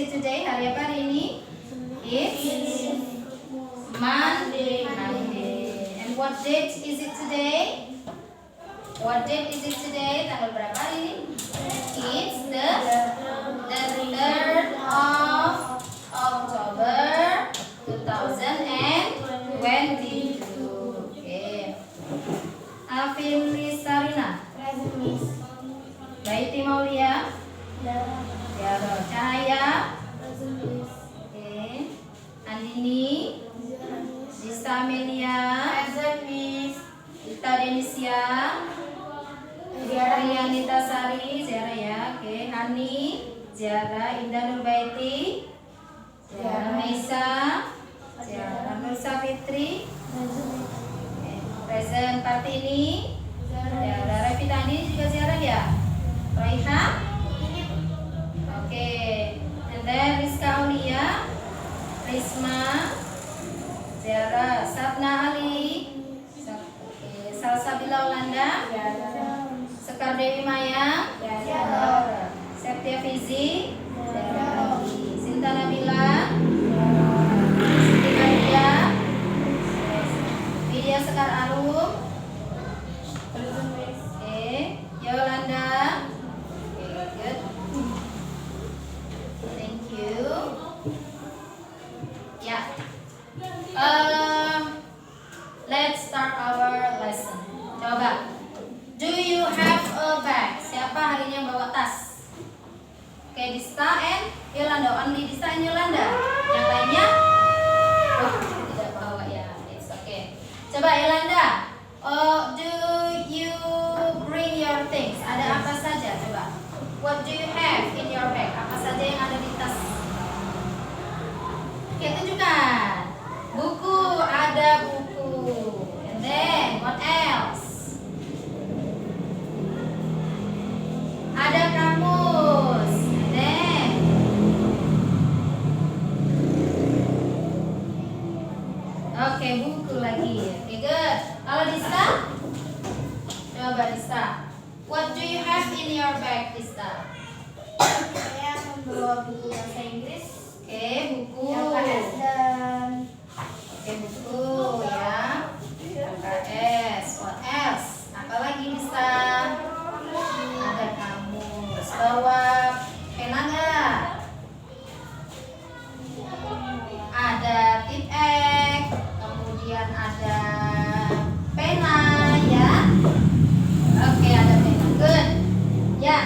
it today? Hari apa hari ini? It's Monday. And what date is it today? What date is it today? Tanggal berapa hari ini? It's the 3rd of October 2022. Okay. Afilri Sarina. Present, Miss. Baiti Maulia. Jaro Cahaya. Present, Miss. Okay. Andini. Dista Amelia. Present, Miss. Ita Denisia. Rianita Sari. Zara ya. Oke. Hani. Zara Indah Nurbaiti. Zara Maisa. Zara Nur Safitri. Present Partini. Zara Revitani juga Zara ya. Raiha. Oke. And then Rizka Aulia. Risma. Zara Sabna Ali. Oke. Salsabila Olanda. Sekar Dewi Maya. Septia Fizi. Sinta Nabila. Siti Nadia. Widya Sekar Arum. Oke. Yolanda. Oke, good. Thank you. Ya. Let's start our lesson. Coba. Do you have a bag? Siapa hari ini yang bawa tas? Oke, Dista and Yolanda. Only Dista and Yolanda. Yang lainnya? Oh, tidak bawa ya. It's okay. Coba Yolanda. Do you bring your things? Ada apa saja? Coba. What do you have in your bag? Apa saja yang ada di tas? Oke, tunjukkan. Buku, ada buku. And then, what else? Ada kamus. And then, oke, buku lagi. Oke, good. Kalau Dista? Coba Dista. What do you have in your bag, Dista? Saya membawa buku bahasa Inggris. Oke, buku. Yang KS dan Oke, buku ya. KS. What else? Apa lagi Dista? Ada kamus. Bawa pena nggak? Ada tip ek. Kemudian ada pena ya. Oke, ada pena. Good. Ya.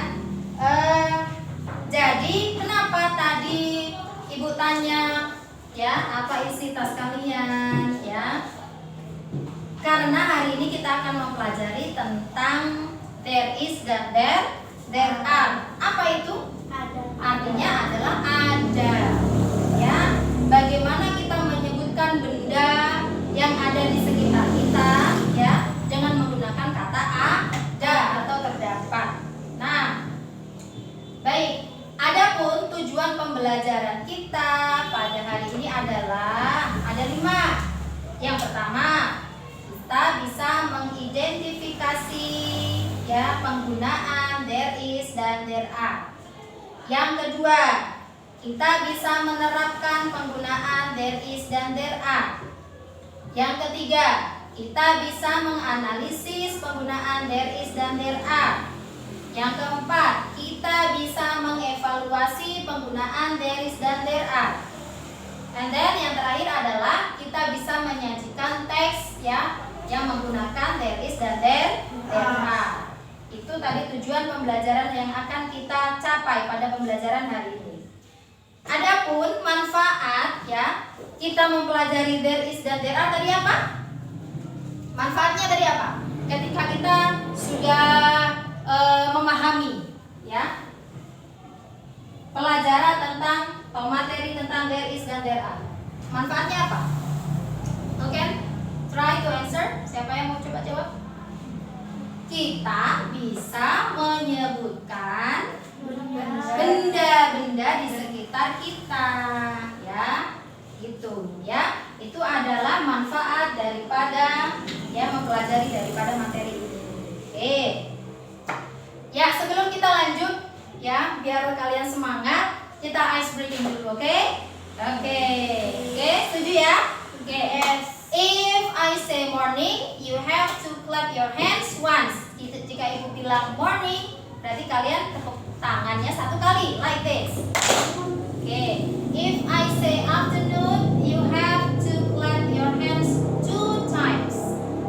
Jadi kenapa tadi Ibu tanya ya apa isi tas kalian ya? Karena hari ini kita akan mempelajari tentang there is dan there are. Apa itu? ada. Artinya adalah ada. Ya, bagaimana kita menyebutkan benda yang ada di sekitar kita ya, dengan menggunakan kata ada atau terdapat. Nah, baik. Adapun tujuan pembelajaran kita pada hari ini adalah ada 5. Yang pertama, kita bisa mengidentifikasi ya penggunaan there is dan there are. Yang kedua, kita bisa menerapkan penggunaan there is dan there are. Yang ketiga, kita bisa menganalisis penggunaan there is dan there are. Yang keempat, kita bisa mengevaluasi penggunaan there is dan there are. And then yang terakhir adalah kita bisa menyajikan teks ya yang menggunakan there is dan there are. Itu tadi tujuan pembelajaran yang akan kita capai pada pembelajaran hari ini. Adapun manfaat ya kita mempelajari there is dan there are tadi apa? Manfaatnya tadi apa? Ketika kita sudah memahami ya pelajaran tentang atau materi tentang there is dan there are. Manfaatnya apa? Oke, try to answer. Siapa yang mau coba jawab? Kita bisa menyebutkan benda-benda di sekitar kita ya. Gitu ya. Itu adalah manfaat daripada ya mempelajari daripada materi ini. Oke. Ya, sebelum kita lanjut ya, biar kalian semangat, kita ice breaking dulu, oke? Oke, setuju ya? Oke. Yes. If I say morning, you have to clap your hands once. Jika ibu bilang morning, berarti kalian tepuk tangannya 1 kali, like this. Oke. If I say afternoon, you have to clap your hands 2 times.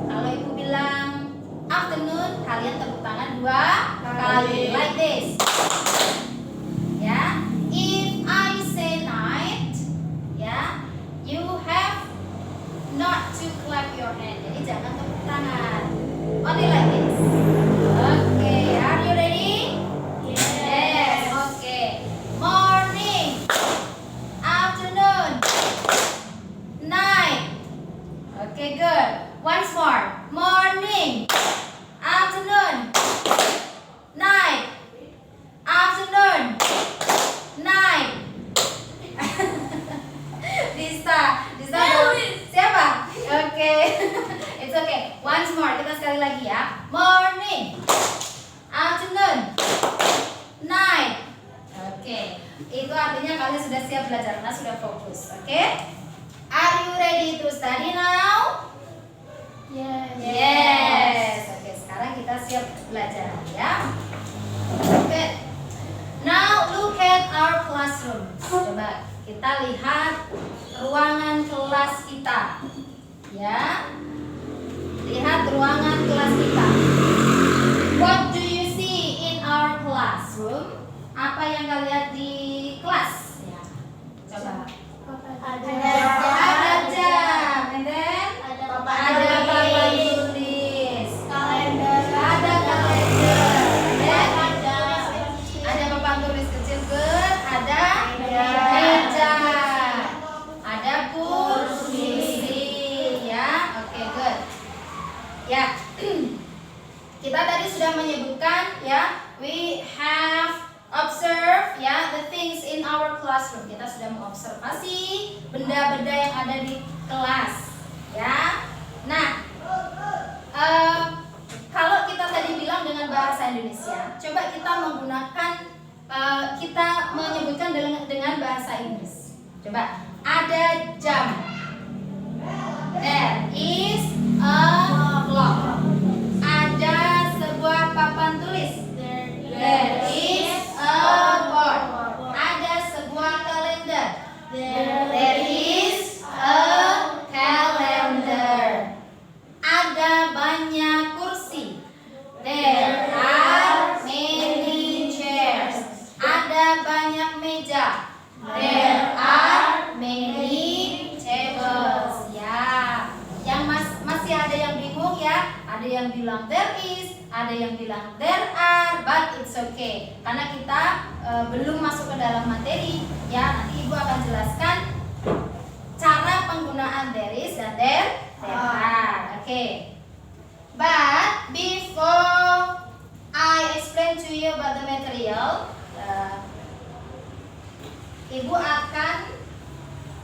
Kalau ibu bilang afternoon, kalian tepuk tangan 2 kali, like this. Ya. If I say night, ya, you have not to clap your hand. Jadi jangan tepuk tangan. Only like this. Okay, are you ready? Yes. Okay. Morning, afternoon, night. Okay, good. Once more. Morning, afternoon, night. Afternoon, night. Dista siapa? Oke. It's okay. Once more, kita sekali lagi ya. Morning, afternoon, night. Oke. Itu artinya kalian sudah siap belajar karena sudah fokus. Oke? Are you ready to study now? Yes. Oke, sekarang kita siap belajar ya. Oke. Now look at our classroom. Coba kita lihat ruangan kelas kita. Ya. Lihat ruangan kelas kita. What do you see in our classroom? Apa yang kalian lihat di kelas? Ya. Coba. Ada jam, and then ada papan tulis, Kalender. ada kalender, ada papan tulis kecil, good. Ada meja, ada kursi, ya. Oke, good. Ya, kita tadi sudah menyebutkan ya, we have observe ya the things in our classroom. Kita sudah mengobservasi benda-benda yang ada di kelas ya. Nah, kalau kita tadi bilang dengan bahasa Indonesia, coba kita menggunakan kita menyebutkan dengan bahasa Inggris. Coba, ada jam. There is a clock. Ada sebuah papan tulis. There is a board. Ada sebuah kalender. There is a calendar. Ada banyak kursi. There are many chairs. Ada banyak meja. There are many tables. Ya, yang masih ada yang bingung ya. Ada yang bilang there is, ada yang bilang there are, but it's okay. Karena kita belum masuk ke dalam materi, ya. Nanti ibu akan jelaskan cara penggunaan there is dan there are. Okay. But before I explain to you about the material, ibu akan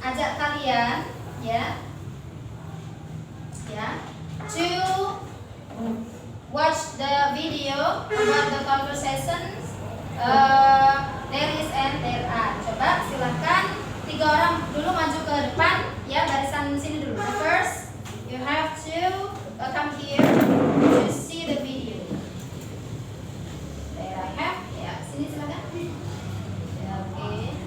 ajak kalian, ya, to watch the video about the conversations there is and there are. Coba silahkan 3 orang dulu maju ke depan ya, barisan sini dulu. First, you have to come here to see the video. There I have. Ya, sini silakan. Ya, oke.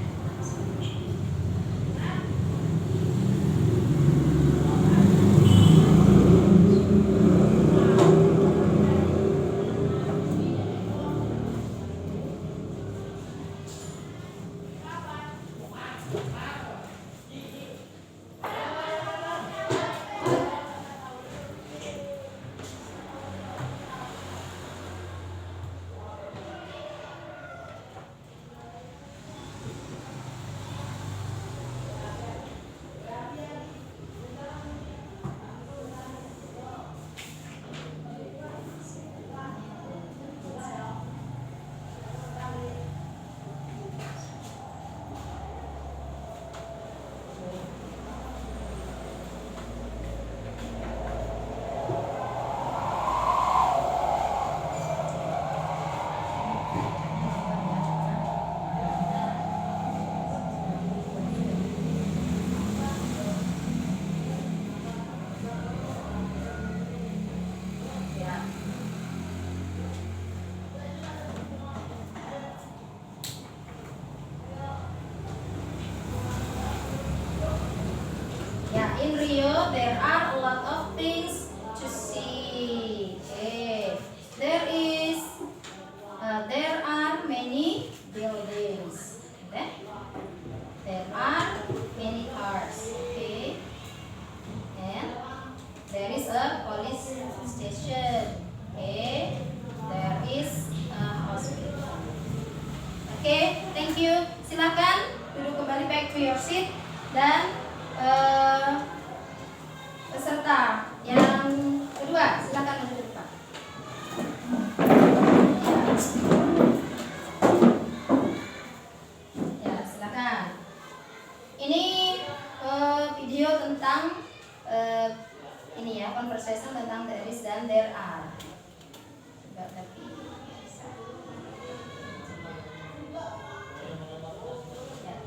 in Rio there are a lot of things to see. Okay. There are many buildings. Okay. There are many cars. Okay. And there is a police station. Okay. There is a hospital. Okay, thank you. Silakan duduk kembali back to your seat dan peserta yang kedua silakan maju ke depan. Ya, silakan. Ini video tentang ini ya, conversation tentang there is dan there are. Tapi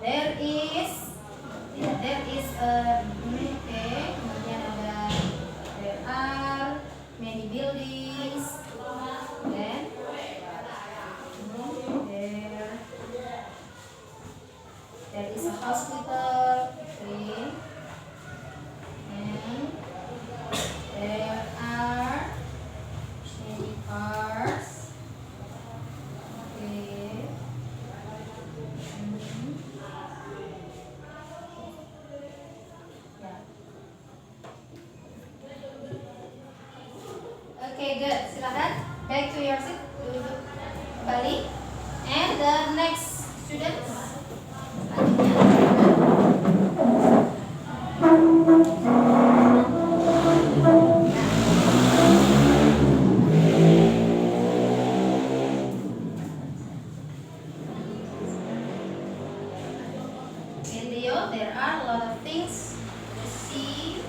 there is a okay. Kemudian ada there are many buildings. Then there is a hospital. Okay. And there are many cars. Okay. Okay, good. Silakan back to your seat. Duduk kembali. And the next student. In Rio, there are a lot of things to see.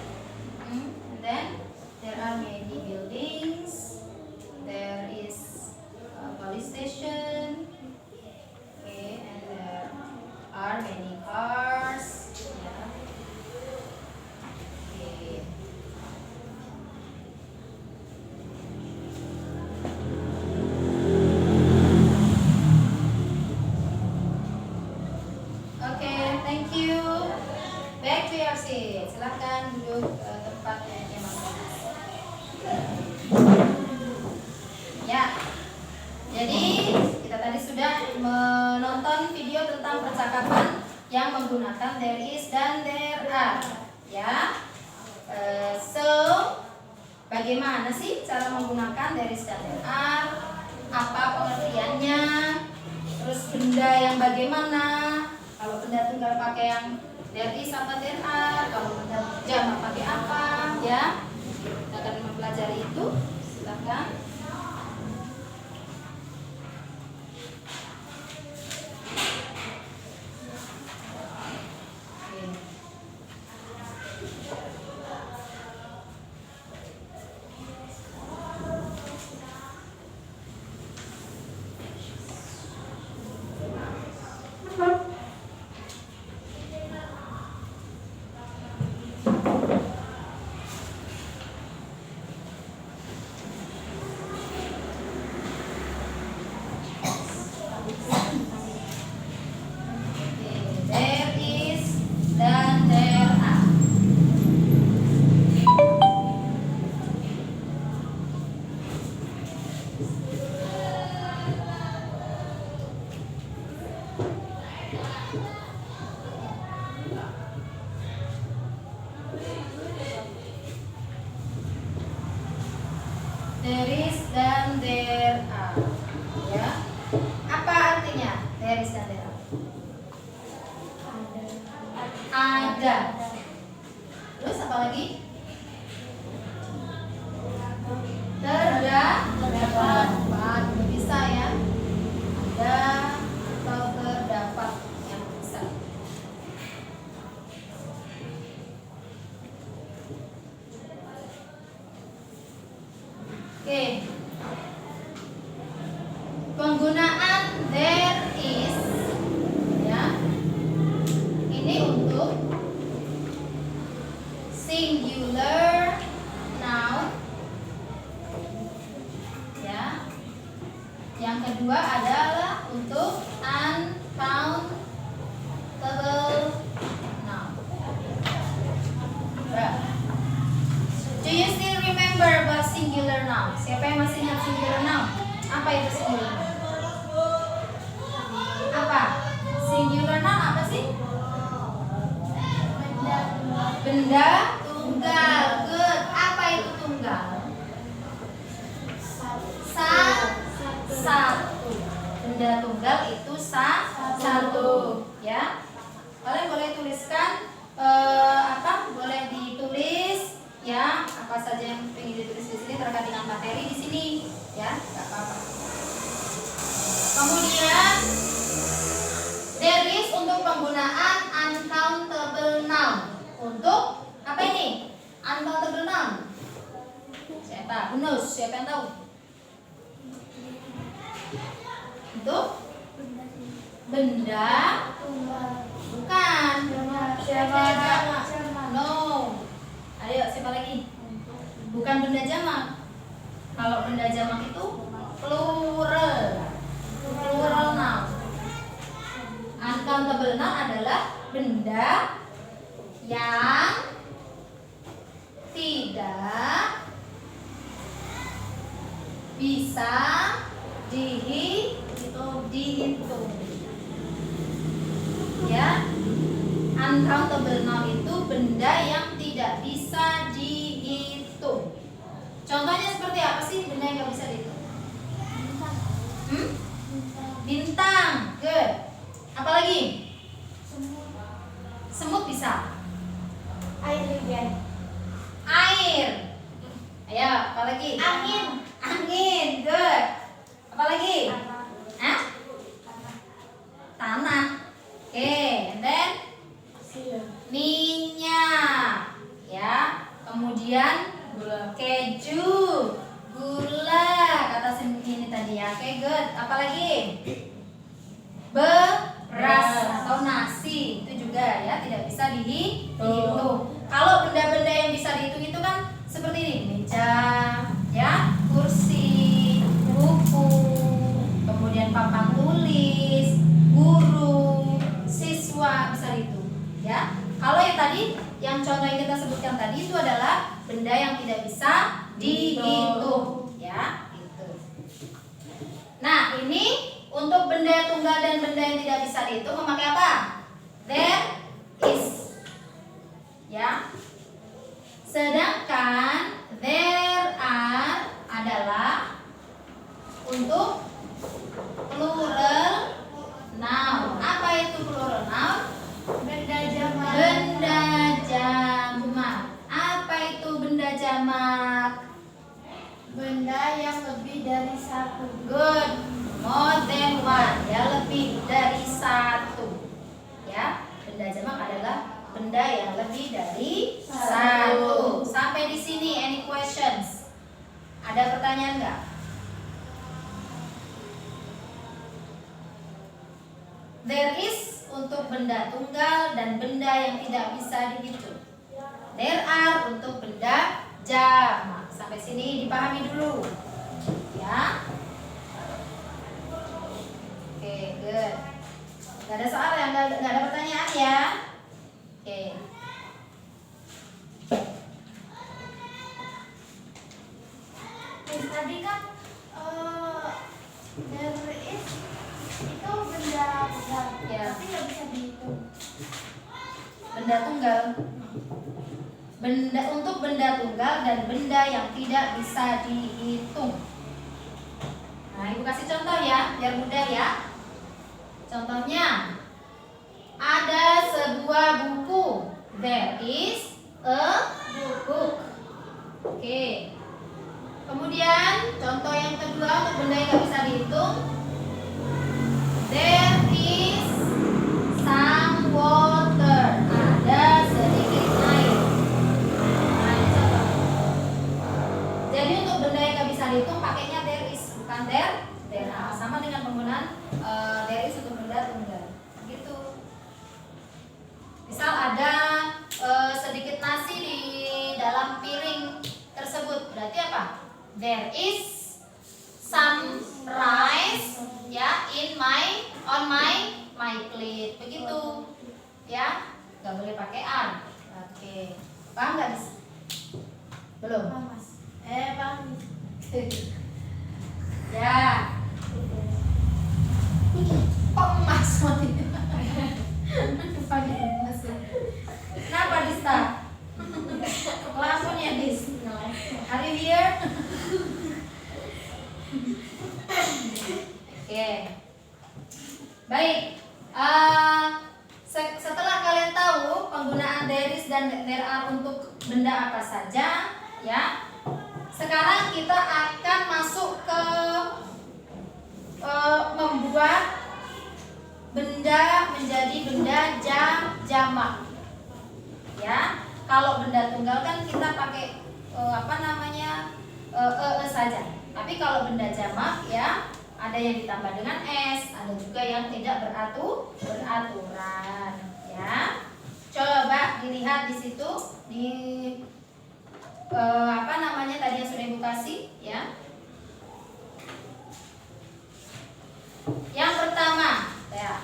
And then there are many buildings. There is a police station. Okay, and there are many cars. Yeah. Okay. Okay, thank you. Back to your seat. Silakan duduk ke tempat yang masing-masing. Ya. Jadi kita tadi sudah menonton video tentang percakapan yang menggunakan there is dan there are. Ya. So bagaimana sih cara menggunakan there is dan there are? Apa pengertiannya? Terus benda yang bagaimana? Kalau benda tunggal pakai yang there is apa there are? Kalau benda jamak pakai apa? Ya. Kita akan mempelajari itu. Silakan. There is dan there are. There is dan there are. Ya. Apa artinya there is dan there are? Ada. Terus apa lagi? Terdapat. Bisa ya. Ada atau terdapat yang bisa. Oke. Penggunaan there is ya. Ini untuk singular noun ya. noun. Siapa yang masih ingat singular noun? Apa itu singular noun? Apa? Singular noun apa sih? Benda tunggal. Good. Apa itu tunggal? Satu. Benda tunggal itu satu. Ya. Kalian boleh tuliskan boleh ditulis ya apa saja yang ingin ditulis di sini terkait dengan materi di sini ya, nggak apa-apa. Kemudian there is untuk penggunaan uncountable noun. Untuk apa ini? Uncountable noun. Siapa? Who knows? Siapa yang tahu? Untuk benda bukan. No. Ayo siapa lagi? Bukan benda jamak. Kalau benda jamak itu plural. Plural noun. Uncountable noun adalah benda yang tidak bisa dihitung. Ya. Uncountable noun itu benda yang tidak bisa dihitung. Contohnya seperti apa sih benda yang nggak bisa dihitung? Bintang. Good. Apalagi? Semut bisa. Air hujan. Air. Ayo, apalagi? Angin. Good. Apalagi? Hah? Tanah. Oke, and then minyak, ya. Kemudian keju, gula, kata ini tadi ya. Oke, good. Apalagi? Beras atau nasi itu juga ya tidak bisa dihitung. Kalau benda-benda yang bisa dihitung itu kan seperti ini, meja, ya, kursi, buku, kemudian papan tulis, guru, siswa bisa dihitung, ya. Kalau yang tadi, yang contoh yang kita sebutkan tadi itu adalah benda yang tidak bisa dihitung, ya, gitu. Nah, ini untuk benda tunggal dan benda yang tidak bisa dihitung memakai apa? There is, ya. Sedangkan there are adalah untuk plural noun. Apa itu plural noun? Benda jamak. Benda jamak. Apa itu benda jamak? Benda yang lebih dari satu. Good. More than one. Ya, lebih dari satu. Ya, benda jamak adalah benda yang lebih dari satu. Sampai di sini any questions? Ada pertanyaan nggak? There is untuk benda tunggal dan benda yang tidak bisa dihitung. There are untuk benda jamak. Sampai sini dipahami dulu. Ya. Oke, good. Gak ada soal ya, gak ada pertanyaan ya. Oke. Tadi kan there is itu benda tunggal, Ya. tapi nggak bisa dihitung. Benda tunggal. Benda untuk benda tunggal dan benda yang tidak bisa dihitung. Nah, Ibu kasih contoh ya, biar mudah ya. Contohnya, ada sebuah buku. There is a book. Oke. Kemudian contoh yang kedua untuk benda yang nggak bisa dihitung. There is some water. Ada sedikit air. Nah, ini contoh. Jadi untuk benda yang nggak bisa dihitung pakainya there is, bukan there. Nah, sama dengan penggunaan there is untuk benda tunggal. Gitu. Misal ada sedikit nasi di dalam piring tersebut, berarti apa? There is some rice ya on my plate. Begitu. Ya, nggak boleh pakai are. Oke. Paham nggak? Belum? Mas. Paham. Ya. Emas Kenapa Dista? Langsung ya Dis. Are you here? Oke. Baik. Setelah kalian tahu penggunaan there is dan there are untuk benda apa saja, ya. Sekarang kita akan masuk ke membuat benda menjadi benda jamak. Ya. Kalau benda tunggal kan kita pakai saja. Tapi kalau benda jamak ya ada yang ditambah dengan s, ada juga yang tidak beraturan, ya. Coba dilihat di situ di tadi yang sudah Ibu kasih, ya. Yang pertama, ya.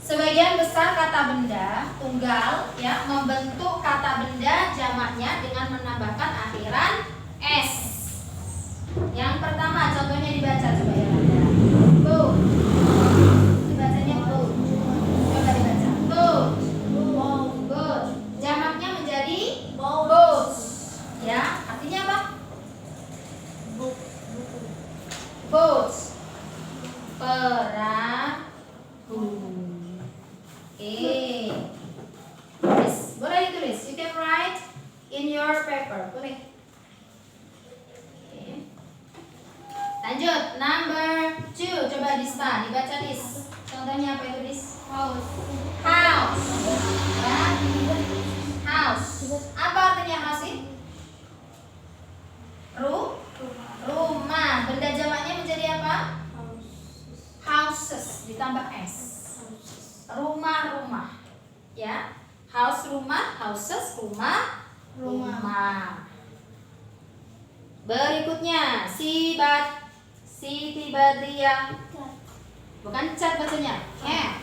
Sebagian besar kata benda tunggal ya membentuk kata benda jamaknya dengan menambahkan akhiran s. Yang pertama contohnya dibaca coba ya. Boat. Dibacanya boat. Coba dibaca. Boat. Boat. Jamaknya menjadi boats. Ya, artinya apa? Boats. Perahu. Boleh ditulis. You can write in your paper. Boleh. Lanjut, number 2. Coba Dista, dibaca Dis. Contohnya apa itu Dis? House. Ya. House. Apa artinya house ini? Rumah. Benda jamaknya menjadi apa? Houses ditambah s. Rumah. Ya. House rumah, houses rumah. Berikutnya Siti Badriah. Bukan cat bacanya. Cat.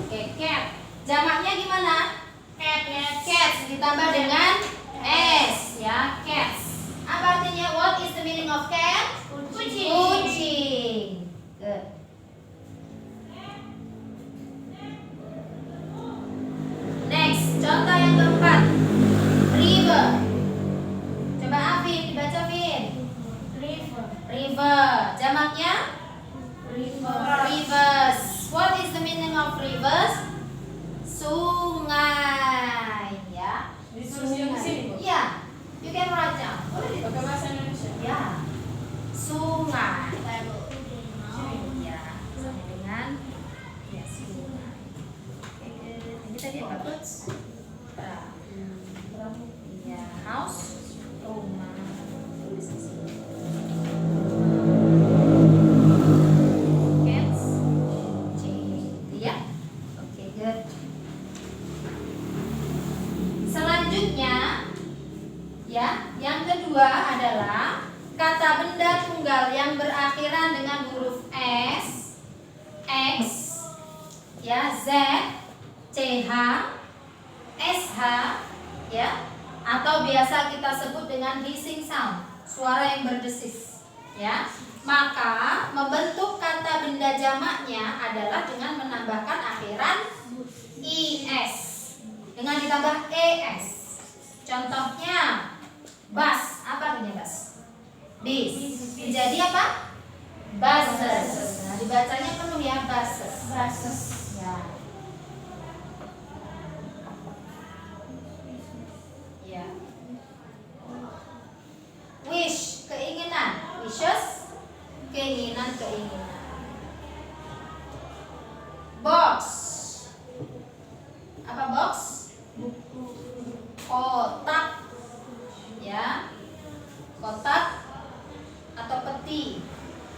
Oke, cat. Jamaknya gimana? Cats ditambah dengan s, ya, cats. Apa artinya? What is the meaning of cat? Kucing. Good. Next, contoh yang keempat. River. Coba Afin, dibaca Afin. River. Jamaknya? Rivers. What is the meaning of rivers? Sungai, ya. Sungai. Ya. You can write down. Boleh pakai bahasa Indonesia. Ya. Sungai. Ya, sama dengan ya sungai. Ini tadi apa tuh? Ya, house, rumah. Tulis di sini. Cats, ya. Oke, good. Selanjutnya, ya, yang kedua adalah kata benda tunggal yang berakhiran dengan huruf s, x, ya, z, ch, sh, ya, atau biasa kita sebut dengan hissing sound, suara yang berdesis, ya. Maka membentuk kata benda jamaknya adalah dengan menambahkan akhiran is dengan ditambah es. Contohnya bus, apa artinya bus? Bis. Jadi apa? Buses. Nah, dibacanya penuh ya, buses. Ya. Ya. Wish, keinginan. Wishes, keinginan. Box. Apa box? Kotak. Ya. Kotak atau peti,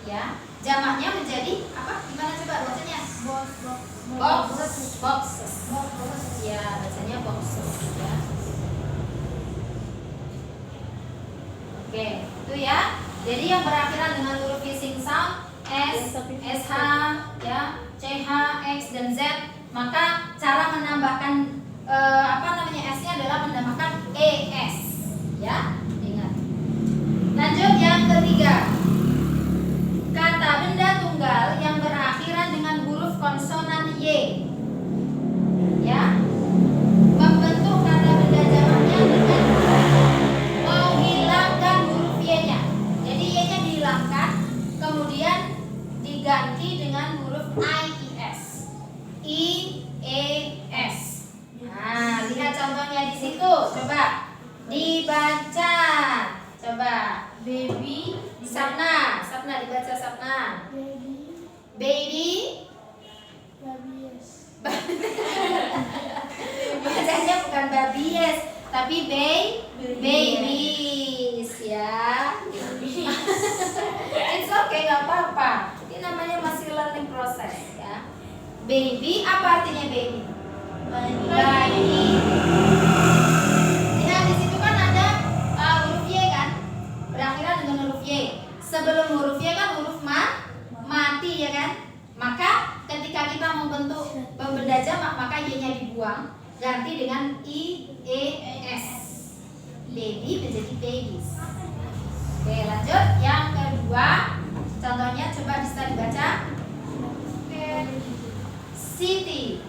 ya. Jamaknya menjadi apa? Gimana coba bacanya? Boxes. Ya, bacanya boxes, ya. Oke, itu ya. Jadi yang berakhiran dengan huruf hissing sound s, sh, ya, ch, x dan z, maka cara menambahkan s-nya adalah menambahkan es, ya. Ingat. Lanjut yang ketiga. Kata benda tunggal yang berakhiran dengan huruf konsonan Y. Ya. Membentuk kata benda jamaknya dengan menghilangkan huruf Y-nya. Jadi Y-nya dihilangkan, kemudian diganti dengan huruf IES. IES. Nah, lihat contohnya di situ. Coba dibaca. Coba Baby. Sapna dibaca Sapna. Baby. Babies. Bacanya bukan babies, tapi babies ya. It's okay, nggak apa-apa. Ini namanya masih learning process ya. Baby, apa artinya baby? Bayi. Lihat di situ kan ada huruf Y kan, berakhiran dengan huruf Y. Sebelum huruf Y kan huruf mati ya kan. Maka ketika kita membentuk benda jamak, maka Y-nya dibuang, ganti dengan IES. Baby menjadi babies. Oke, lanjut yang kedua. Contohnya coba bisa dibaca. City.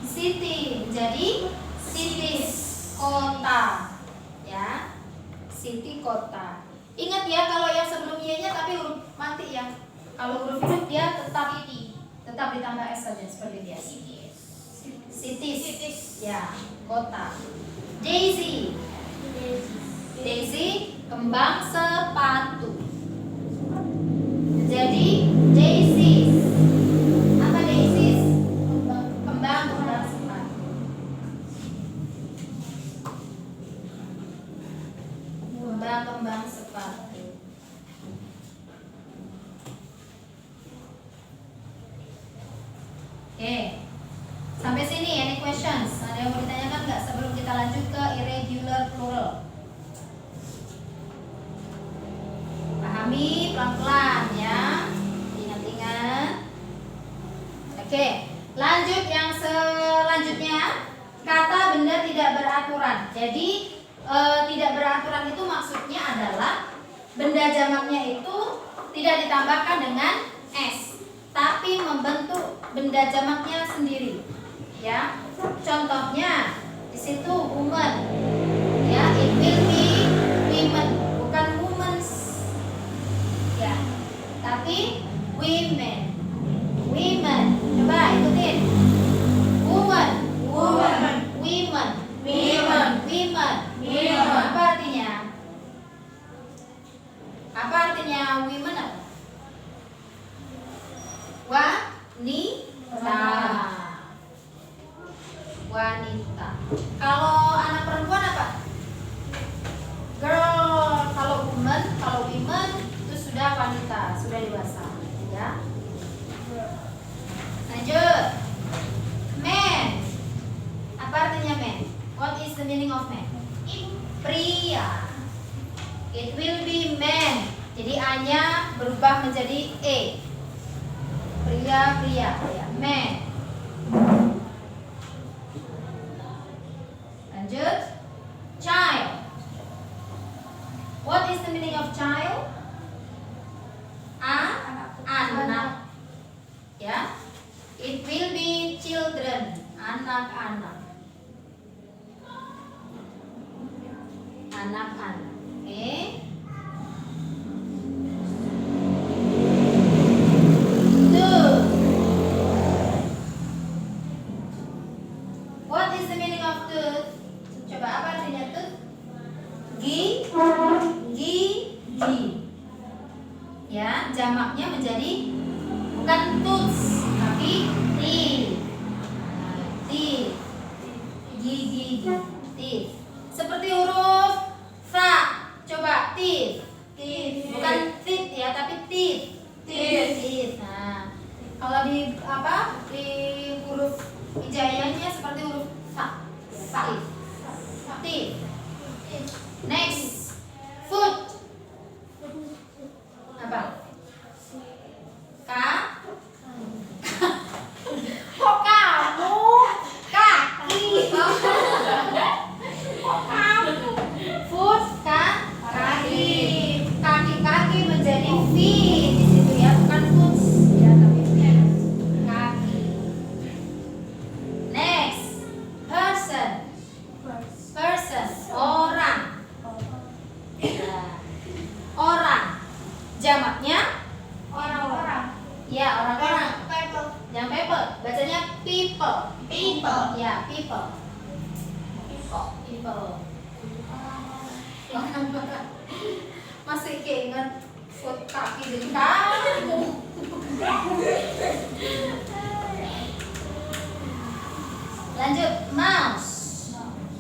City menjadi cities, kota. Ya. City, kota. Ingat ya, kalau yang sebelum Y-nya tapi huruf mati ya. Kalau huruf hidup dia tetap ditambah S saja seperti biasa. Cities. Ya, kota. Daisy. Daisy, kembang sepatu. Jadi daisies. Apa daisies? Kembang sepatu. Kembang sepatu. Oke. Sampai sini any questions? Ada yang mau ditanyakan nggak sebelum kita lanjut ke irregular plural? Pahami pelan-pelan ya. Ingat-ingat. Oke, lanjut yang selanjutnya. Kata benda tidak beraturan. Jadi tidak beraturan itu maksudnya adalah benda jamaknya itu tidak ditambahkan dengan S, tapi membentuk benda jamaknya sendiri. Ya, contohnya di situ woman. Ya, it will be women, bukan womens. Ya, tapi women. Women. Coba ikutin. Woman. Woman. Women. Women. Women. Women. Apa artinya? Apa artinya women? Apa? Wanita. Kalau anak perempuan apa? Girl. Kalau women itu sudah wanita, sudah dewasa, ya. Lanjut. Man. Apa artinya man? What is the meaning of man? Pria. It will be man. Jadi A-nya berubah menjadi E. Pria, man. Lanjut. Child. What is the meaning of child? Anak. Ya. It will be children. Anak-anak. Oke. What is the meaning of tooth? Coba apa artinya tooth? Gigi. Ya, jamaknya menjadi bukan tooth tapi teeth. Gigi. Teeth. Seperti huruf fa. Coba teeth. Bukan teeth ya, tapi teeth. Nah, kalau di huruf hijaiyahnya seperti huruf fa. Teeth. Next, foot. Apa? Kok kamu? Kaki. Kok kamu? Foot kaki. people. People. Ya, people. Masih keinget foot kaki dari kamu. Lanjut, mouse.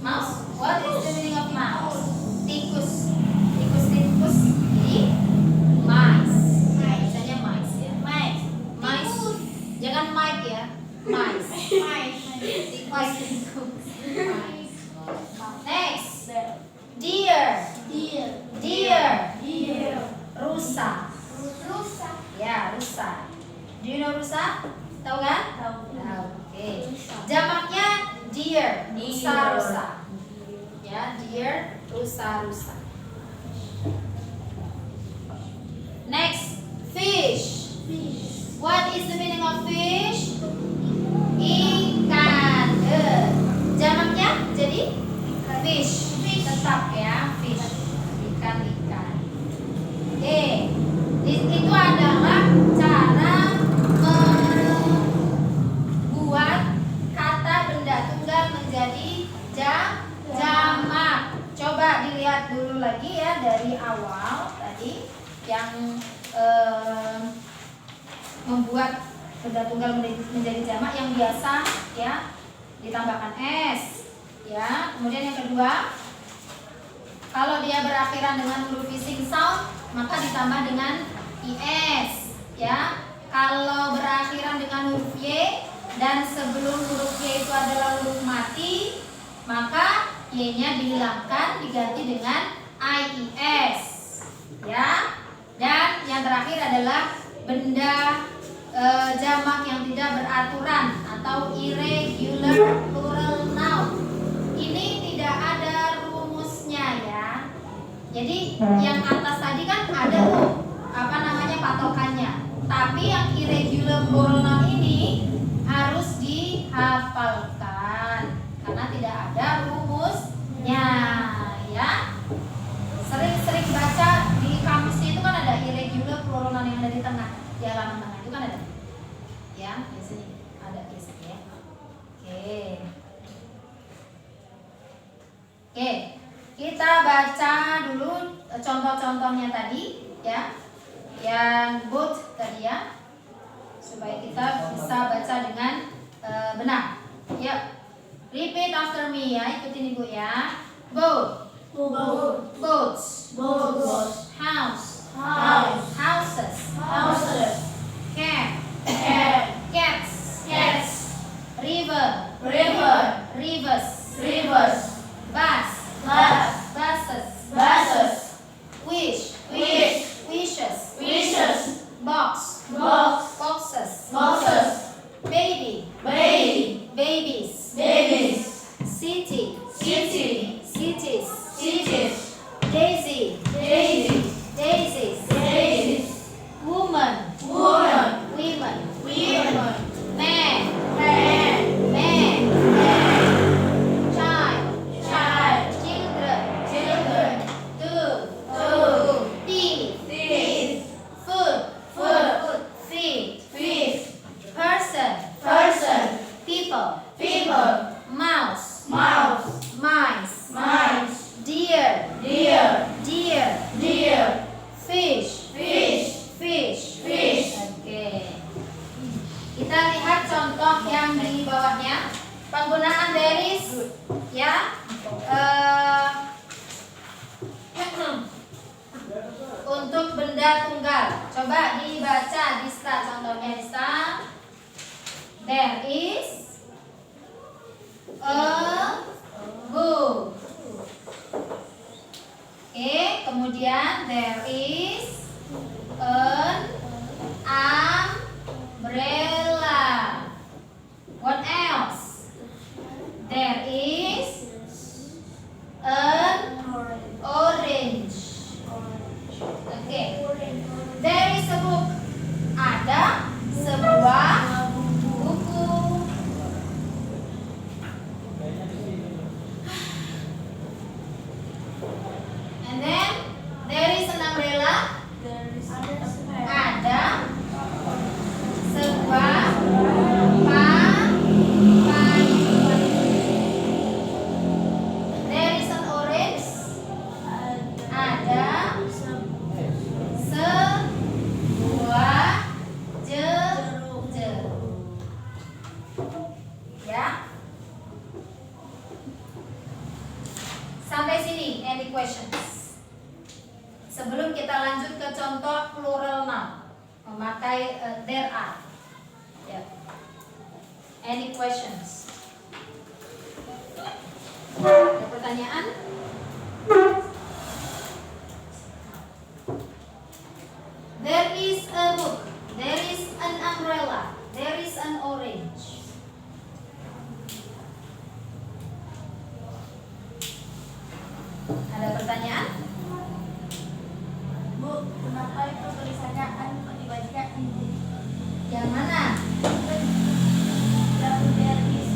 Mouse. What is the meaning of mouse? Tikus. Tikus. Jadi mice. Misalnya mice ya. Mice. Jangan mic ya. Mice. Tikus. Mice. Next. Deer. Rusa. Ya, rusa. Do you know rusa? Tahu kan? Tahu. Oke. Jamaknya deer. Rusa. Ya, deer, rusa. Next, fish. What is the meaning of fish? Ikan. Jamaknya jadi fish. Tetap ya, fish. Ikan. Oke. Itu adalah cara membuat kata benda tunggal menjadi jamak. Coba dilihat dulu lagi ya dari awal tadi yang membuat benda tunggal menjadi jamak yang biasa ya ditambahkan s ya. Kemudian yang kedua, kalau dia berakhiran dengan huruf fixing sound maka ditambah dengan is ya. Kalau berakhiran dengan huruf y dan sebelum huruf y itu adalah huruf mati, maka y-nya dihilangkan diganti dengan ies ya. Dan yang terakhir adalah benda jamak yang tidak beraturan atau irregular plural noun. Ini tidak ada rumusnya ya. Jadi yang atas tadi kan ada tuh patokannya. Tapi yang irregular plural noun ini harus dihafalkan karena tidak ada rumusnya ya. Sering-sering baca di kamusnya itu kan ada irregular plural noun yang ada di tengah, di halaman tengah itu kan ada ya, biasanya ada biasanya ya. Oke, kita baca dulu contoh-contohnya tadi ya, yang both tadi ya, supaya kita bisa baca dengan benar. Yuk, repeat after me ya, ikutin ibu ya. Boat, boats, house, houses, cat, cats, river, rivers, bus, buses, wish, wishes, box, boxes, baby, babies, city, cities, daisy, daisies, woman, women, man, child, children, do, teeth, food, feet, person, people, mouse, mice, deer, fish. Oke. Kita lihat contoh yang di bawahnya. Penggunaan there is ya. Untuk benda tunggal. Coba dibaca Dista contohnya Dista. There is a book. Oke, kemudian there is an umbrella. What else? There is an orange. Oke. There is a book. Ada sebuah buku. And then there is an umbrella. Ada sebuah any questions? Sebelum kita lanjut ke contoh plural noun memakai there are. Ya. Any questions? Ada pertanyaan? There is a book. There is an umbrella. There is an orange. Ada pertanyaan? Bu, kenapa itu tulisannya an kok dibacanya ini? Yang mana? Yang there is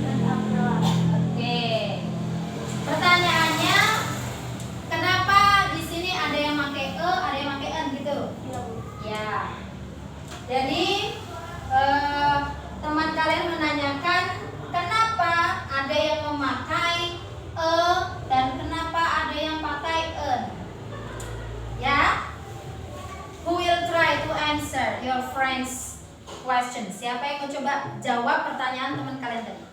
an umbrella. Oke. Pertanyaannya, kenapa di sini ada yang pakai e, ada yang pakai n gitu? Iya, Bu. Ya. Jadi teman kalian menanyakan kenapa ada yang memakai e dan kenapa ada yang pakai n. Ya. Who will try to answer your friends' questions? Siapa yang mau coba jawab pertanyaan teman kalian tadi?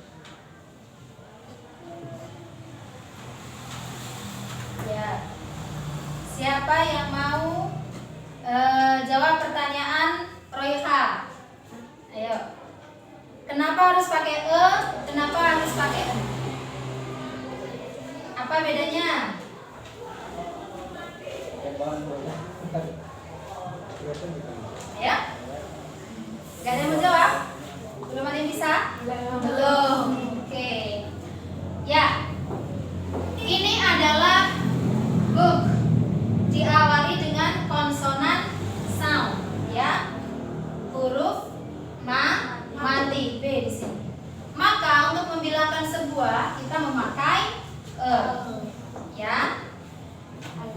Ya. Siapa yang mau jawab pertanyaan Royha? Ayo. Kenapa harus pakai e? Kenapa harus pakai n? Apa bedanya? Ya? Gak ada yang mau jawab? Belum ada yang bisa? Belum. Oke. Ya. Ini adalah book. Diawali dengan konsonan sound, ya. Huruf mati B di sini. Maka untuk membilangkan sebuah kita memakai e. Ya.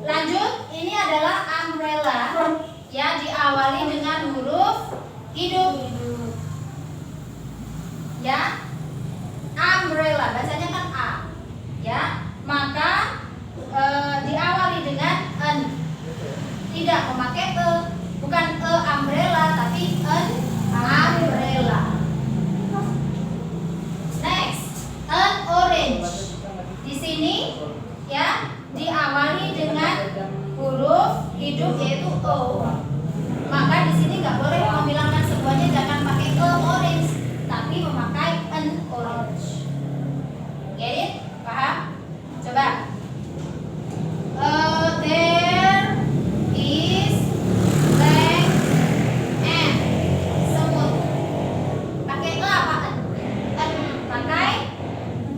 Lanjut, ini adalah umbrella, ya, diawali dengan huruf hidup. Ya. Umbrella bacanya kan a. Ya. Maka diawali dengan n. Tidak memakai e, bukan e umbrella tapi n umbrella. Next, an orange. Di sini ya diawali dengan huruf hidup yaitu o. Maka di sini nggak boleh membilangkan sebuahnya jangan pakai e orange, tapi memakai an orange. Get it? Paham? Coba. There is black and semut. Pakai e apa n? Pakai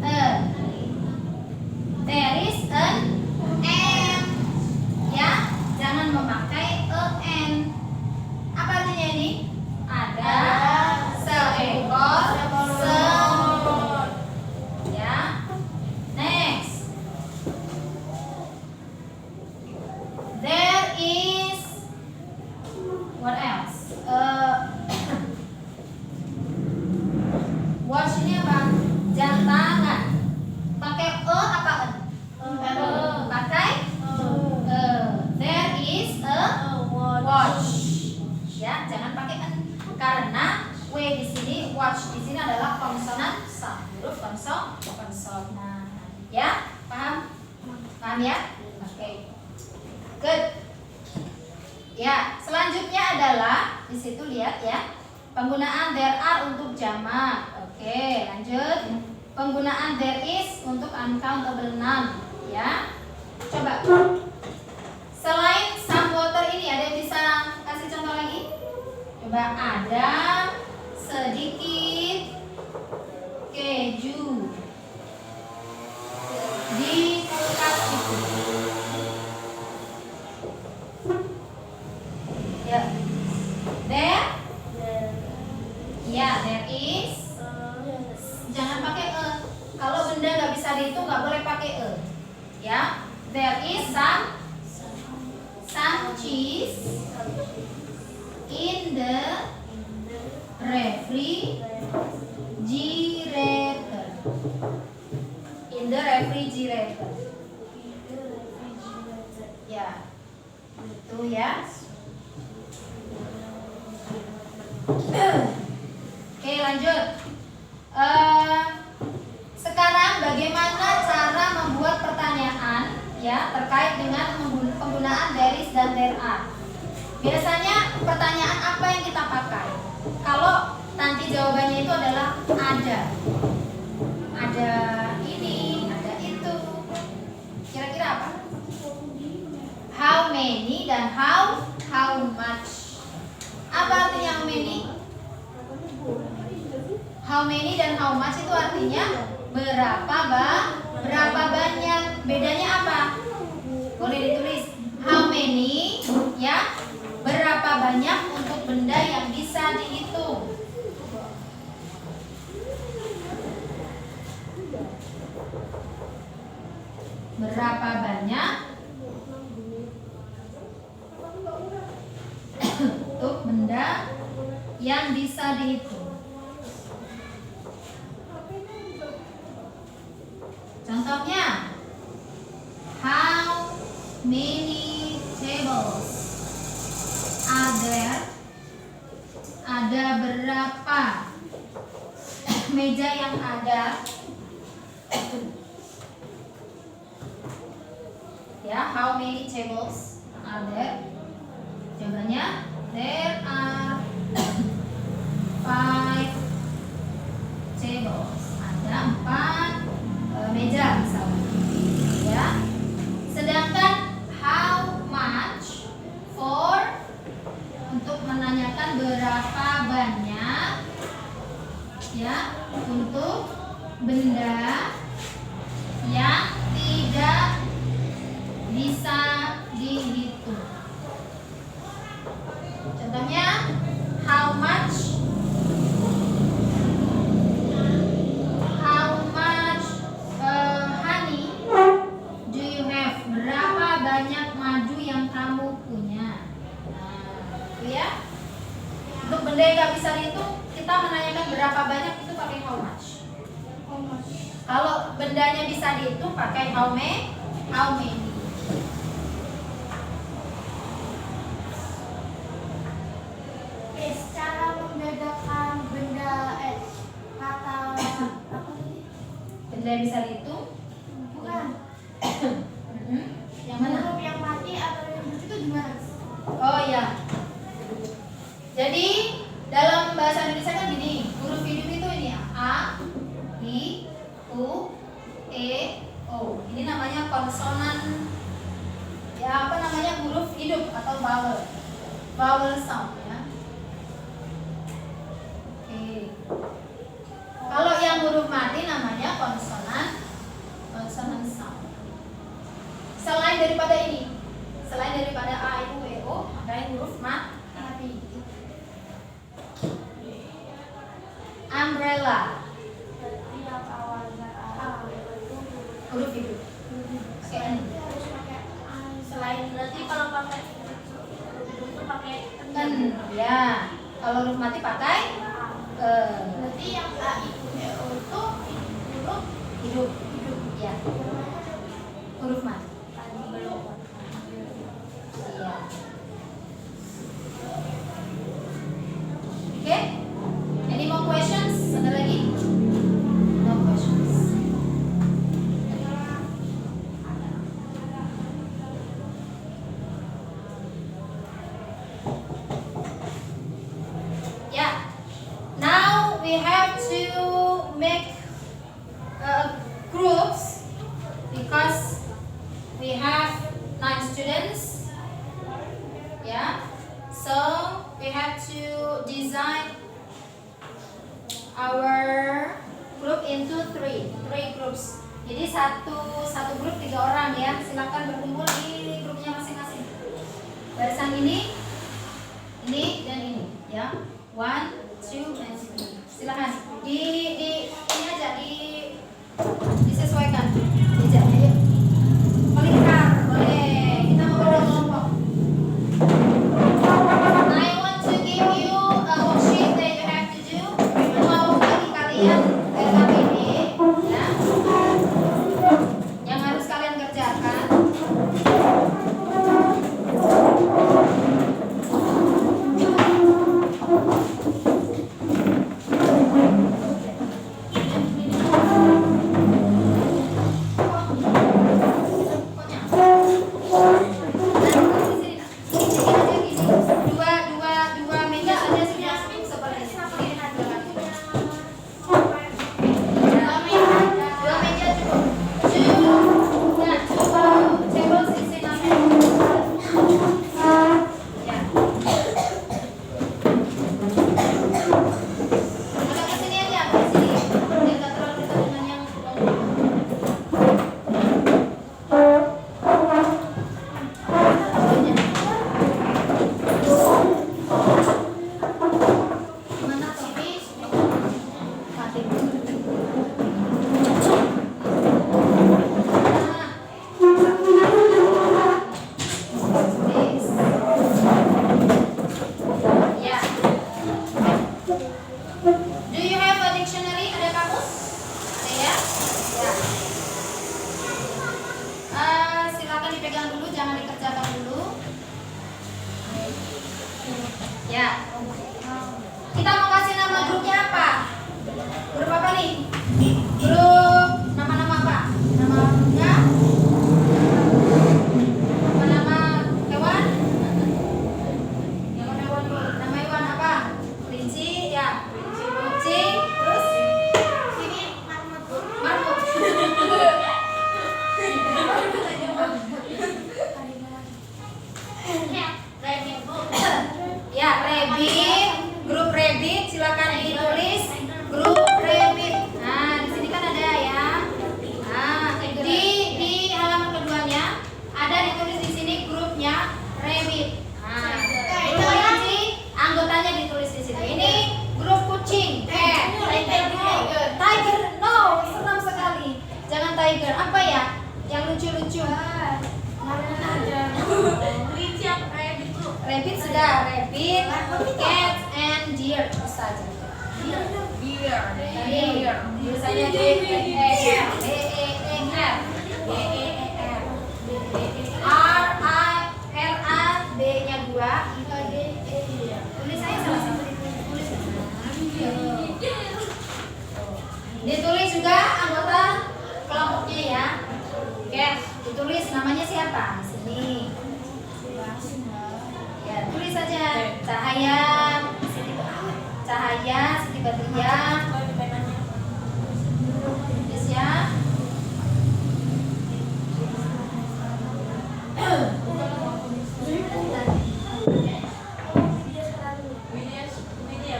e. There is an n. Ya, jangan memakai en. Apa artinya ini? Ada seekor semut. Ya. Next. There is what else? Watch ini apa? Jam tangan. Pakai e apa n? Pakai there is a watch. Ya, jangan pakai n karena w di sini, watch di sini adalah konsonan sound, huruf konsonan. Ya, paham? Paham ya? Oke. Good. Ya, selanjutnya adalah di situ lihat ya. Penggunaan there are untuk jamak. Oke, lanjut. Penggunaan there is untuk uncountable noun, ya. Coba. Selain some water ini ada yang bisa kasih contoh lagi? Coba, ada sedikit keju di kulkas itu. Ya. There? Ya, there is. Jangan pakai e. Kalau benda nggak bisa dihitung nggak boleh pakai e. Ya, there is some cheese in the refrigerator. In the refrigerator. Ya, itu ya. Oke, lanjut. Sekarang bagaimana cara membuat pertanyaan ya terkait dengan penggunaan there is dan there are. Biasanya pertanyaan apa yang kita pakai? Kalau nanti jawabannya itu adalah ada. Ada ini, ada itu. Kira-kira apa? How many dan how much. Apa artinya how many? How many dan how much itu artinya berapa banyak. Bedanya apa? Boleh ditulis. How many ya, berapa banyak untuk benda yang bisa dihitung. Berapa banyak untuk benda yang bisa dihitung. Contohnya, how many tables are there? Ada berapa meja yang ada? Ya, how many tables are there? Jawabannya, there are 5 tables. Ada 4 meja misalnya. Ya. Sedangkan how much for untuk menanyakan berapa banyak ya untuk benda yang tidak bisa dihitung. Contohnya, how much honey do you have? Berapa banyak madu yang kamu punya? Nah, itu ya. Untuk benda yang nggak bisa dihitung, kita menanyakan berapa banyak itu pakai how much. Kalau bendanya bisa dihitung pakai how many. Cara membedakan kata apa tadi? Benda yang bisa dihitung? Bukan. Yang mana? Huruf yang mati atau yang hidup itu gimana? Oh ya. Jadi dalam bahasa Indonesia kan gini, huruf hidup itu ini ya, A, I, U, E, O. Ini namanya konsonan. Ya, apa namanya, huruf hidup atau vowel sound ya. Oke. Kalau yang huruf mati namanya konsonan sound. Selain daripada ini, selain daripada A, I, U, E, O, ada yang huruf mati. Umbrella, Berarti yang awalnya A itu huruf hidup. Oke. harus pakai selain berarti kalau pakai hidup itu pakai Ya, kalau huruf mati pakai berarti yang A itu E O itu huruf hidup. Ya, huruf mati. belum. Iya. Oke? Any more questions? Ada lagi? No questions. Yeah. Now we have to make groups because we have 9 students. Yeah. So we have to design our group into three groups. Jadi satu grup 3 orang ya. Silakan berkumpul di grupnya masing-masing. Barisan ini dan ini ya. 1, 2, and 3. Silakan di ini aja disesuaikan. Aja ayo. Melingkar boleh. Kita mau berkelompok. I want to give you a worksheet that you have to do. Mau bagi kalian dalam ini ya. Yang harus kalian kerjakan. ada rabbit, cat, and deer. Bisa aja. Tadi tulisannya D E R B-nya 2 tulis saya salah satu ditulis. Ditulis juga anggota kelompoknya ya. Oke, ditulis namanya siapa di sini. Ya, tulis saja. Cahaya Siti Badriah. Tulis ya.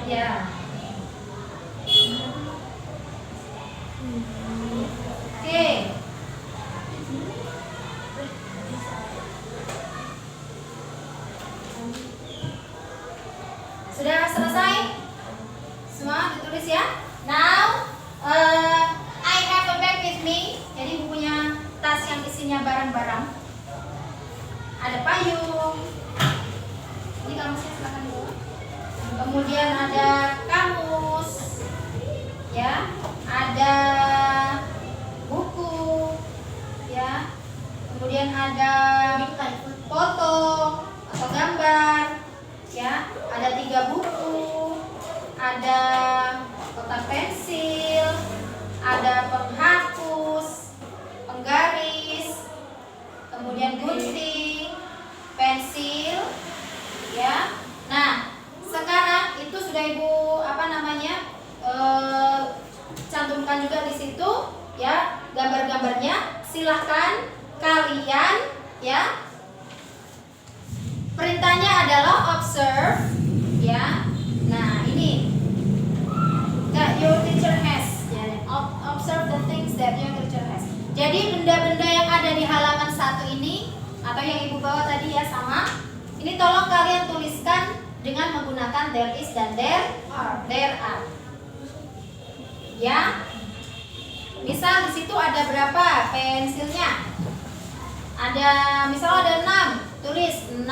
Ya. Oke. Sudah selesai? Semua ditulis ya. Now, I have a bag with me. Jadi bukunya tas yang isinya barang-barang. Ada payung. Ini kamusnya silakan dulu. Kemudian ada kamus, ya. Ada buku, ya. Kemudian ada foto atau gambar, ya. Ada 3 buku. Ada kotak pensil, ada penghapus, penggaris, kemudian gunting, pensil, ya. Nah, sekarang itu sudah Ibu cantumkan juga di situ, ya, gambar-gambarnya. Silahkan kalian, ya. Perintahnya adalah observe, ya. Nah, ini that your teacher has. Ya, observe the things that your teacher has. Jadi benda-benda yang ada di halaman 1 ini atau yang Ibu bawa tadi ya sama. Ini tolong kalian tuliskan dengan menggunakan there is dan there are. Ya. Misal di situ ada berapa pensilnya? Misal ada 6. Tulis 6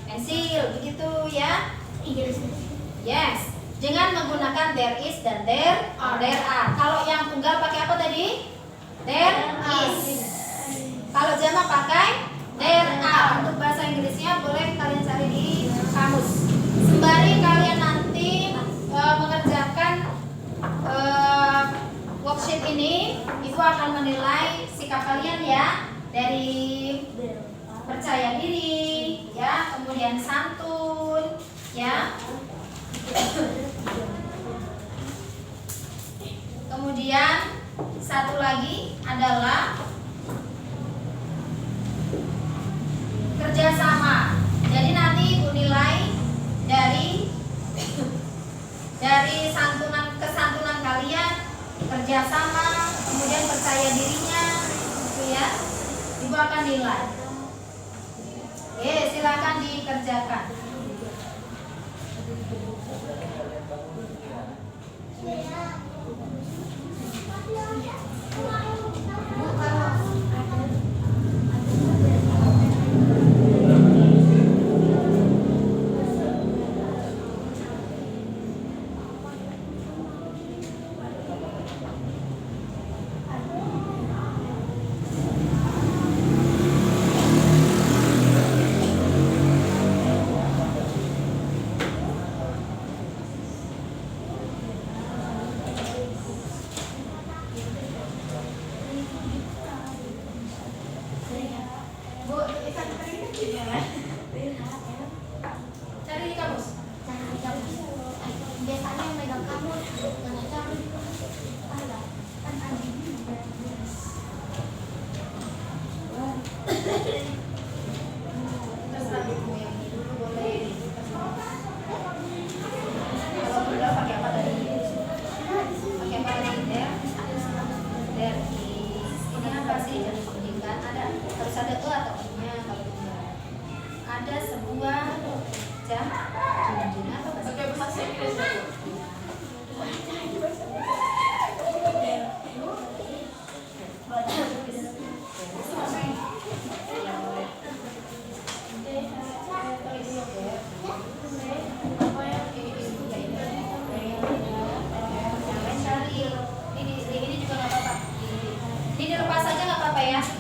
pensil begitu ya. Yes. Jangan menggunakan there is dan there are. Kalau yang tunggal pakai apa tadi? There is. Kalau jamak pakai there are. Untuk bahasa Inggrisnya boleh kalian cari di kamus. Sembari kalian nanti mengerjakan worksheet ini, Ibu akan menilai sikap kalian ya, dari percaya diri, ya, kemudian santun, ya. Kemudian satu lagi adalah kerjasama. Jadi nanti Ibu nilai dari kesantunan kalian, kerjasama, kemudian percaya dirinya, gitu ya. Ibu akan nilai. Oke, silakan dikerjakan.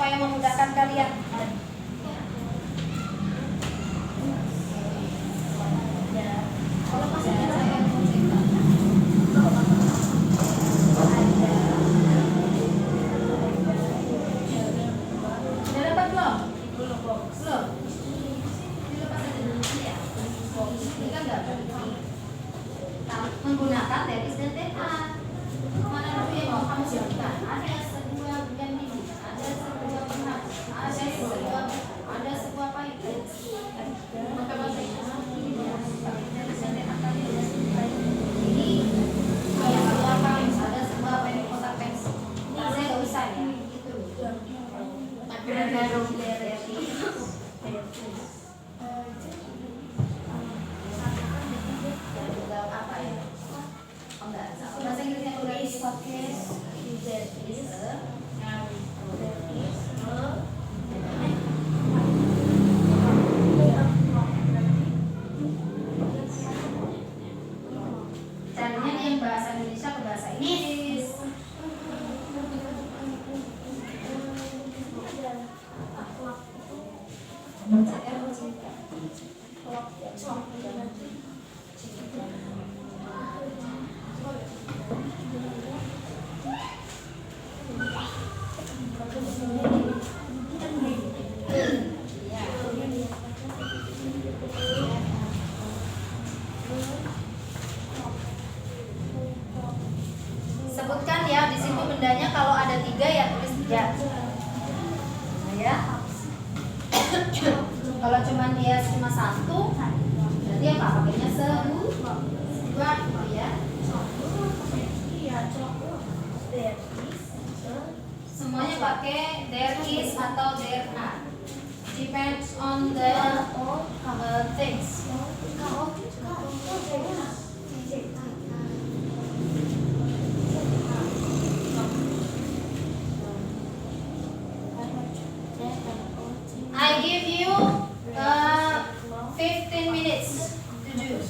supaya memudahkan kalian. Sudah dapat belum? Belum. Dilepas aja dulu ya. Ini kan nggak menggunakan there is dan there are. Mana dulu yang mau kamu siapkan? Ada sebuah bukan ini, ada sebuah penat, ada sebuah pahit. Maka bahasanya ini yang sebuah pahit, ada sebuah pendek kotak pensil. Ini saya nggak usah ya. Itu. Ada apa ya? Oh, enggak. Bahasa Inggrisnya udah is podcast. There is a caranya yang bahasa Indonesia ke bahasa Inggris. Sebutkan ya di situ bendanya, kalau ada 3 ya tulis 3. Nah, ya. Kalau cuma dia cuma 1, berarti apa? Pakainya dua ya. Semuanya pakai there is atau there are. Depends on the things. I give you 15 minutes to do.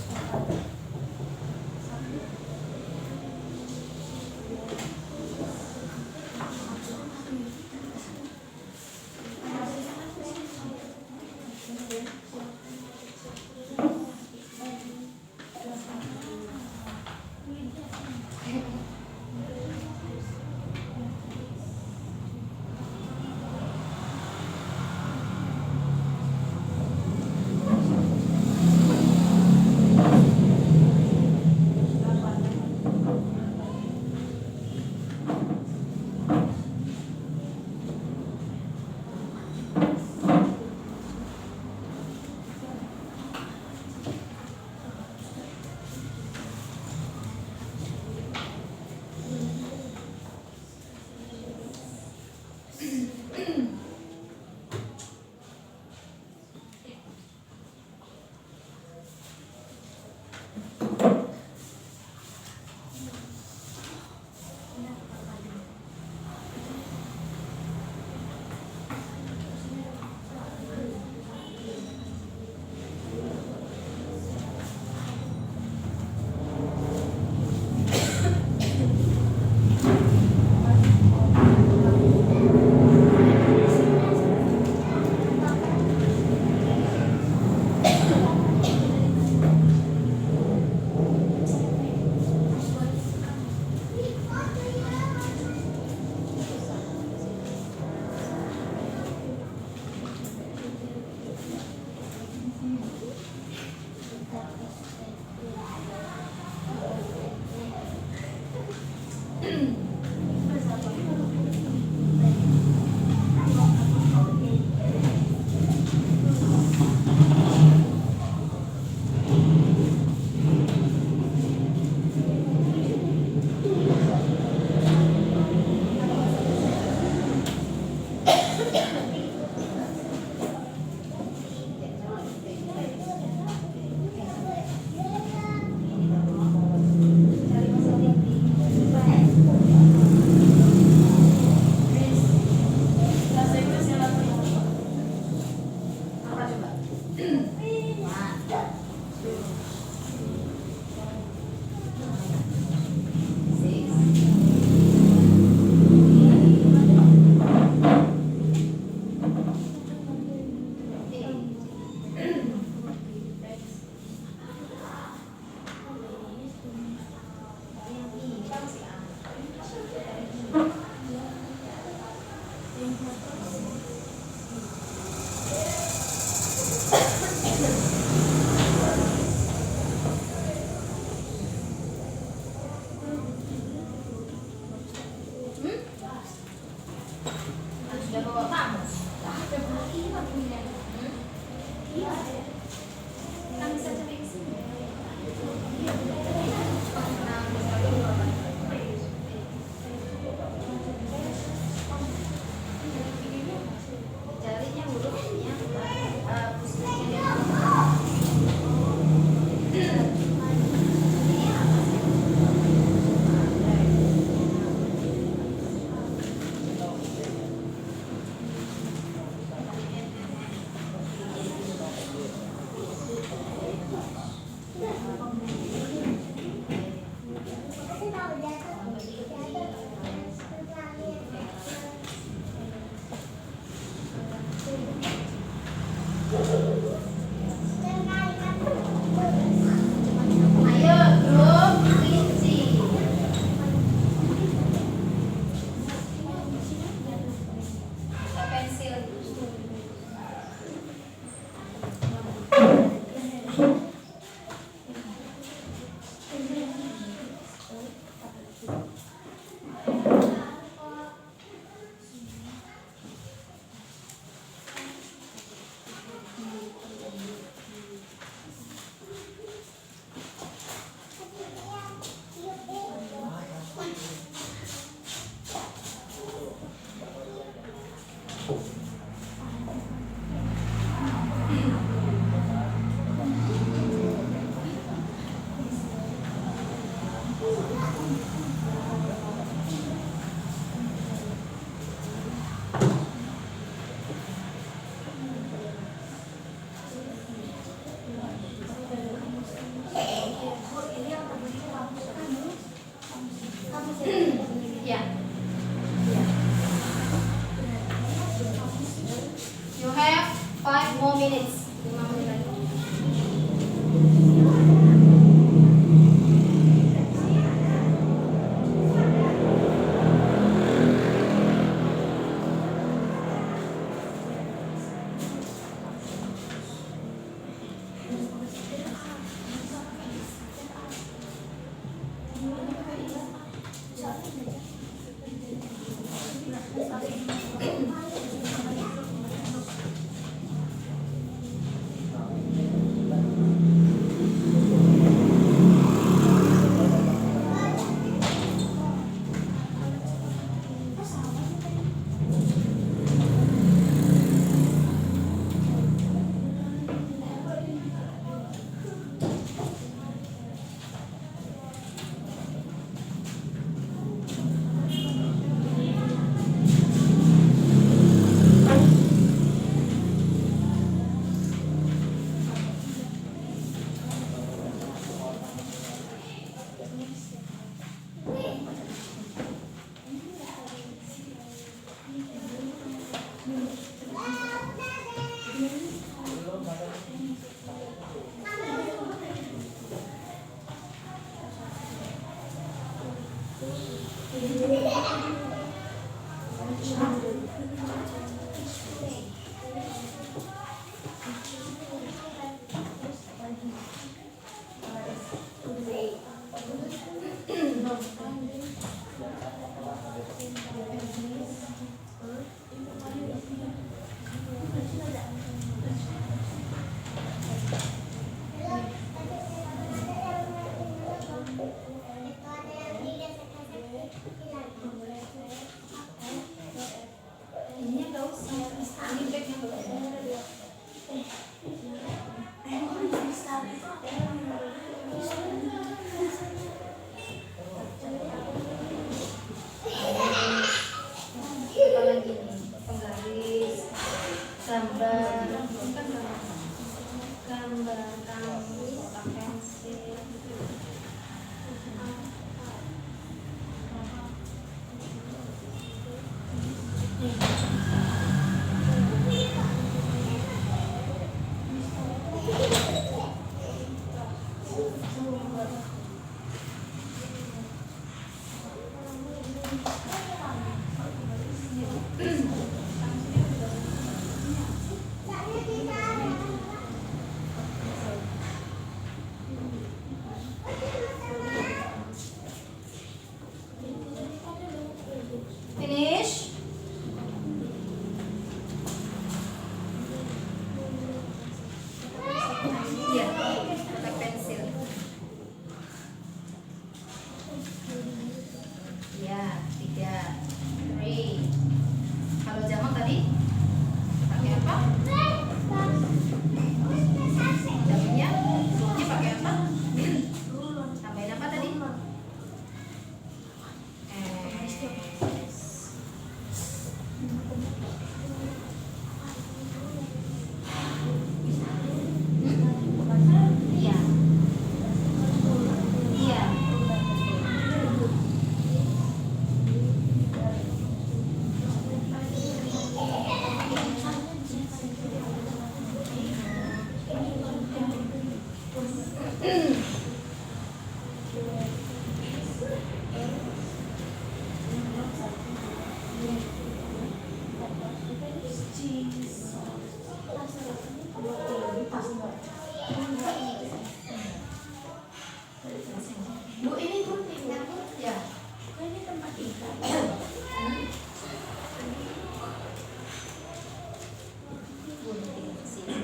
Ya. You have 5 more minutes. 5 menit lagi. Finish. Ya, kotak pensil. Ya, 3, 3. Kalau jamak tadi pakai apa? Jamnya ini pakai apa? Tambahin apa tadi? Iya. Iya. Bu, ini gunting kan? Ya. Ini tempat ikan. Gunting sini.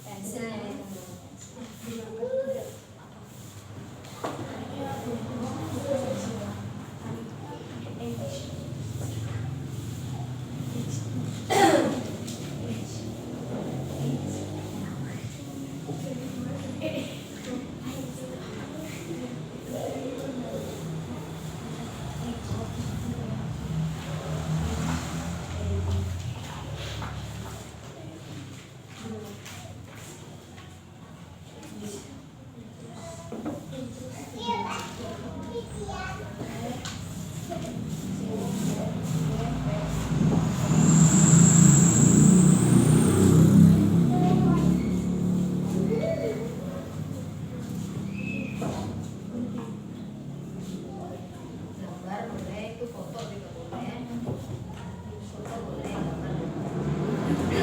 Pensilnya ditunggu. Gambar boleh, itu foto juga boleh. Foto boleh, gambar boleh.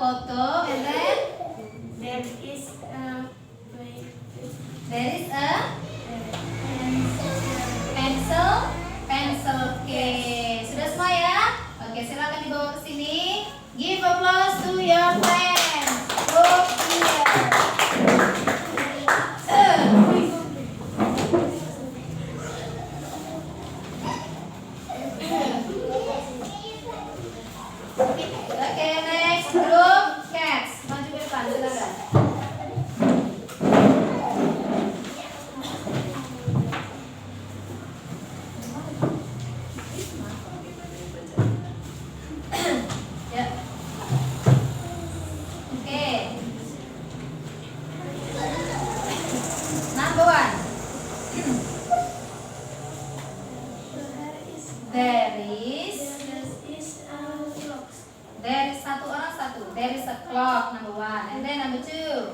photo, and then There is a there is a pencil case. Sudah semua ya? Oke, silakan dibawa ke sini. Give applause to your friends. Go here. Oke, next group cats. Maju ke depan, silakan. Ya. Oke. Number one. There is satu orang satu. There is a clock, number one. And then number two.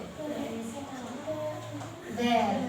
There